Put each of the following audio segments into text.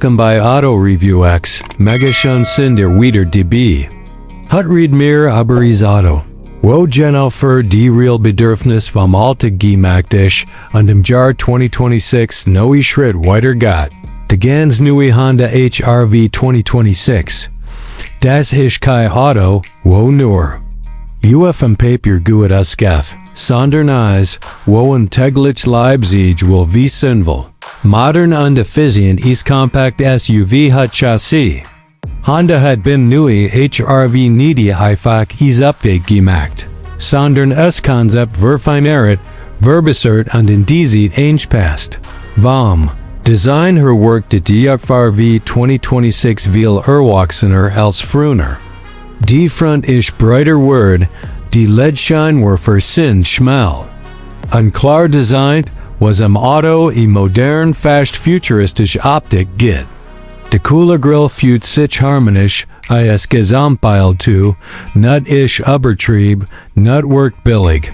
Welcome bei AutoReviewX, mega schon sind der wieder DB. Hat read mir aber is Auto. Wo genau für die real Bedürfnis vom Alltag gemacht ist und im Jahr 2026 neue Schritt weiter geht. De ganz neue Honda HR-V 2026. Das ist kein Auto, wo nur. UFM Papier gut ausgef, sondern eis, wo ein täglich Leipzig will wie sinnvoll. Modern und effizient ist compact SUV hat Chassis. Honda hat bin neue HR-V nie einfach is Update gemacht, sondern es Konzept verfeinert, verbessert und in diese angepasst. Design her work de HR-V 2026 viel erwachsener als früher. Die Front ist breiter word, die LED-Schein war für Sinn schmal. Und klar designt, was am Auto modern fast futuristisch Optik gibt. De cooler Grill fühlt sich harmonisch, is Gesamtbild zu, nut isch übertriebe, nut work billig.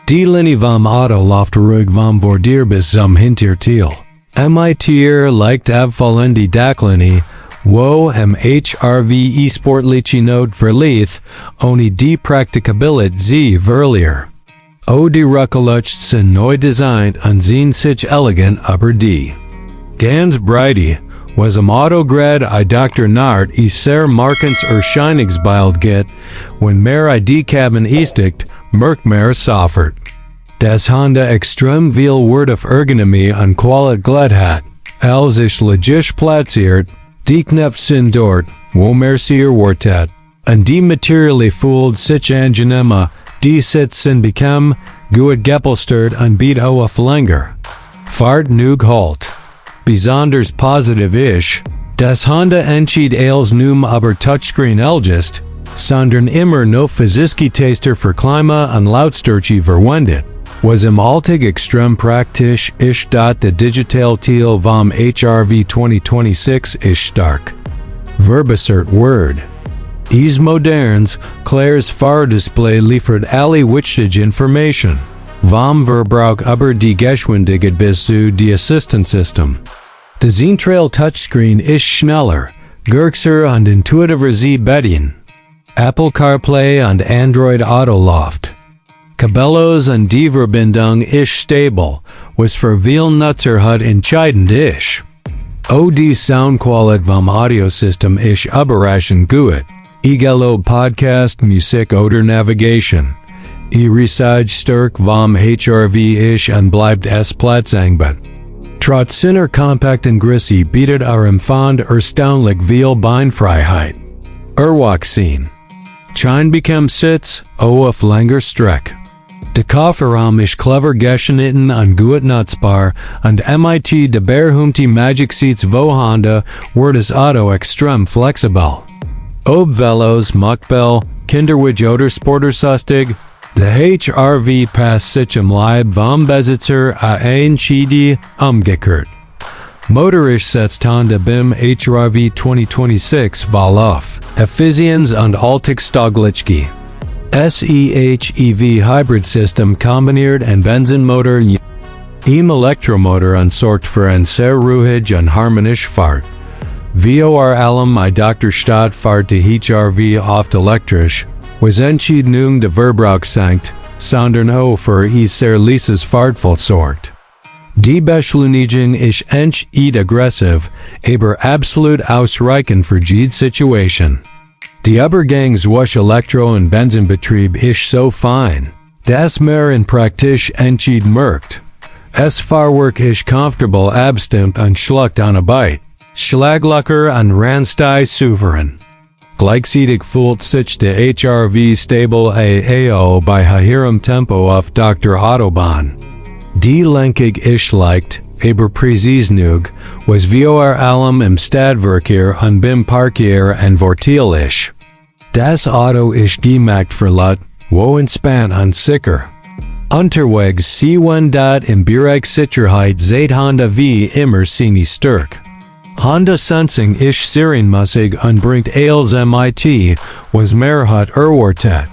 Die Linie vom Auto läuft ruhig vom Vorder bis zum Hinterteil. MITer leicht abfallen die Dachlinie, wo HR-V sportliche Not verlieth, ohne die Praktikabilität sie verliert. Die Rückgelutscht sind neu designt und sehen sich elegant aber die. Ganz breite, was am Autograd Dr. Nart sehr markens Erscheinungsbild geht, wenn mehr die Cabin istigt, merkt mehr soffert. Das Honda extrem viel Wert of Ergonomie und Qualität hat, als ich logisch platziert, die Knöpfe sind dort, wo mehr sie erwartet, und die Materialien fühlt sich angenehm, die Sitze sind bequem, gut gepolstert und bieten auf länger. Fahrt nug halt. Besonders positiv ist, dass Honda entschied als num aber Touchscreen Elgist, sondern immer no Physik-Taster für Klima und Lautstärke verwendet. Was im Alltag extrem praktisch ist, de digital Teil vom HR-V 2026 ist stark. Verbessert Word. Is moderns, Claire's Fahrdisplay liefert alle wichtige Information. Vom Verbrauch über die Geschwindigkeit bis zu die Assistenzsystem. De Zentrale Touchscreen ist schneller, kürzer und intuitiver zu bedienen. Apple CarPlay und Android Auto läuft. Cabellos und die Verbindung ist stabil, was für viel Nutzer hat entscheidend ist. Die Soundqualität vom Audiosystem ist überraschend gut. Egal ob Podcast, Musik oder Navigation. Research stark vom HR-V ist und bleibt es platzangbar. Trotz seiner kompakten Größe bietet Empfand erstaunlich viel Beinfreiheit. Erwachsen. Schein bekommt Sitz, auf langer Strecke. De Kofferraum ist clever geschnitten und gut nutzbar und MIT de berühmte Magic Seats vo Honda wird das Auto extrem flexibel. Ob Velos, Muckbell, Kinderwitch oder Sportersustig, de HR-V passt sich im Leib vom Besitzer entschieden umgekehrt. Motorisch setzt Honda beim HR-V 2026 voll auf Effizienz und Alltagstauglichkeit. SEHEV Hybrid System kombiniert ein Benzinmotor im Elektromotor und sorgt für ein sehr ruhig und harmonisch Fahrt. Vor allem Dr. Stadt fahrt die HR-V oft elektrisch, was entschieden de Verbrauch senkt, sondern für sehr leises Fahrtvoll sorgt. Die Beschleunigung ist nicht aggressiv, aber absolut ausreichend für jede Situation. Die Übergang zwischen Elektro- und Benzinbetrieb ist so fein, dass man praktisch entschieden merkt. Es Fahrwerk ist comfortable abstimmt und schluckt eine Beit. Schlaglocker und Randstei souverän. Gleichzeitig fühlt sich der HR-V stabil AO bei höherem Tempo auf der Autobahn. Die Lenkung ist leicht, aber präzise genug, was vor allem im Stadtverkehr und beim Parkier und Vorteil ist. Das Auto ist gemacht für Leute, wo entspannt und sicher. Unterwegs im Bereich Sicherheit seit Honda wie immer seine Stärke. Honda Sensing ist serienmäßig und bringt als MIT, was mehr hat erwartet.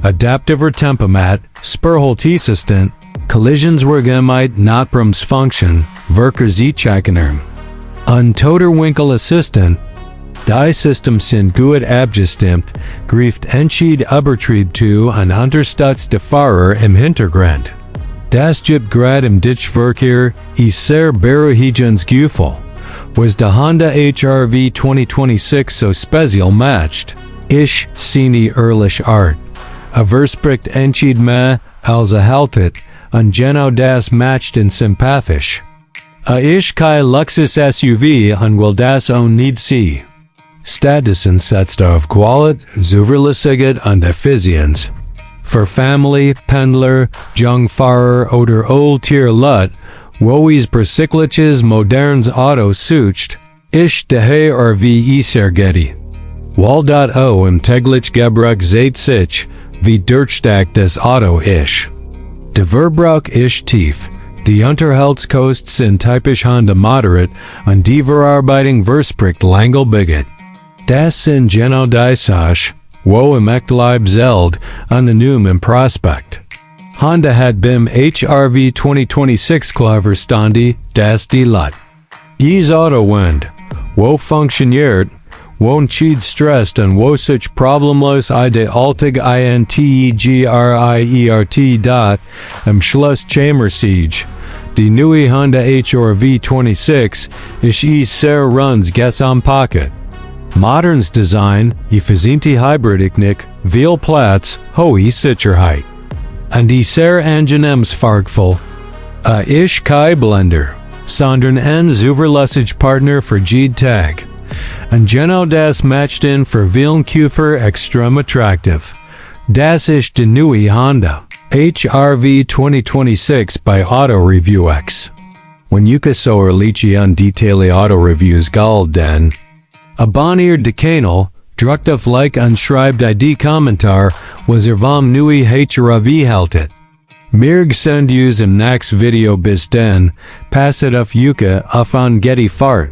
Adaptiver Tempomat, Spurhalteassistent, Collisionswargemeit Notbremsfunktion, Verkehrsicherung. Ein Toterwinkel Assistent, die System sind gut abgestimmt, greift entschied übertriebe zu und unterstützt die Fahrer im Hintergrund. Das gibt grad im Ditchverkehr sehr beruhigungsgefühl. Was der Honda HR-V 2026 so special matcht, isch seine ehrliche Art. Verspricht entschied mehr als haltet, und genau das macht ihn sympathisch. Isch kein Luxus-SUV und will das auch nicht sie. Stattdessen setzt auf Qualität, zuverlässige und Effizienz. Für Family, Pendler, Jungfahrer oder Old-Tier-Lut, wo es besikliches modernes Auto sucht, isch daher wie Sergeti. Wal.o im täglich Gebrauch seit sich, wie durchstark das Auto isch. Der Verbrauch isch tief. Die Unterhaltskosten sind typisch Honda moderate und die Verarbeitung verspricht lange bigot. Das sind genau die Sachen, wo im Echtleib zeld, anonym im Prospekt. Honda hat beim HR-V 2026 klarverstanden, dass die Lut. Is Auto wind, wo funktioniert, wo entschied stresst und wo sich problemlos de Alltag integriert dot im Schluss Siege. Die neue Honda HR-V 26 ist sehr runs ges am Pocket. Moderns Design, effiziente Hybridtechnik, viel Platz, hohe Sicherheit. Und sehr angenehmes Fahrgfühl. Isch kein Blender, sondern ein zuverlässig Partner für jeden Tag. Und genau das macht ihn für vielen Käufer extrem attraktiv. Das ist die neue Honda HR-V 2026 bei AutoReviewX. Wenn ihr so ehrliche und detaillierte Auto-Reviews galden, abonniert den Kanal, drückt auf Like und schreibt die Kommentar, was vom neue HR-V haltet. Mir send yous im nächsten Video bis dann, passet auf Yuka auf an Getty Fart.